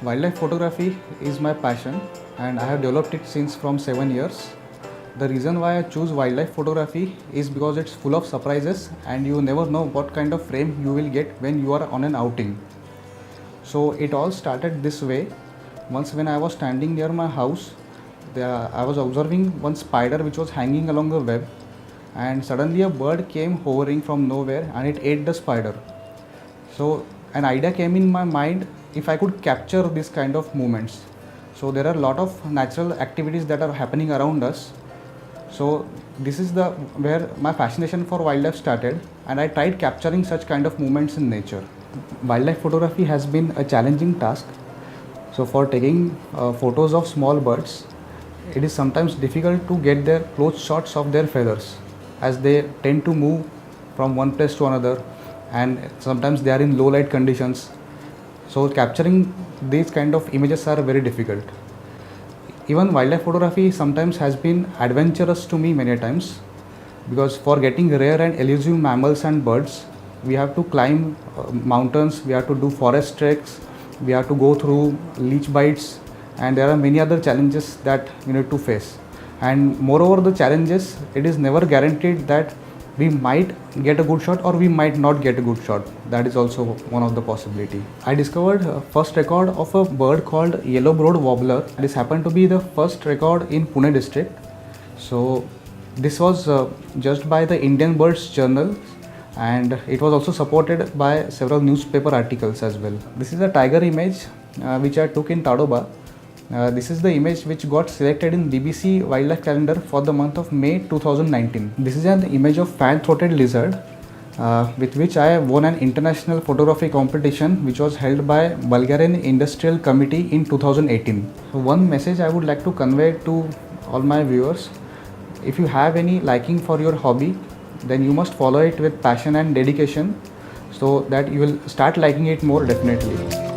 Wildlife photography is my passion and I have developed it since from 7 years. The reason why I choose wildlife photography is because it's full of surprises and you never know what kind of frame you will get when you are on an outing. So it all started this way. Once when I was standing near my house, I was observing one spider which was hanging along a web, and suddenly a bird came hovering from nowhere and it ate the spider. So an idea came in my mind if I could capture this kind of movements. So there are a lot of natural activities that are happening around us. So this is the where my fascination for wildlife started, and I tried capturing such kind of movements in nature. Wildlife photography has been a challenging task. So for taking photos of small birds, it is sometimes difficult to get their close shots of their feathers, as they tend to move from one place to another, and sometimes they are in low light conditions. So capturing these kind of images are very difficult. Even wildlife photography sometimes has been adventurous to me many times, because for getting rare and elusive mammals and birds, we have to climb mountains, we have to do forest treks, we have to go through leech bites, and there are many other challenges that we need to face. And moreover, the challenges, it is never guaranteed that we might get a good shot or we might not get a good shot. That is also one of the possibility. I discovered first record of a bird called yellow-browed warbler. This happened to be the first record in Pune district. So this was judged by the Indian Birds Journal, and it was also supported by several newspaper articles as well. This is a tiger image which I took in Tadoba. This is the image which got selected in BBC Wildlife Calendar for the month of May 2019. This is an image of fan-throated lizard with which I won an international photography competition which was held by Bulgarian Industrial Committee in 2018. So one message I would like to convey to all my viewers: if you have any liking for your hobby, then you must follow it with passion and dedication, so that you will start liking it more definitely.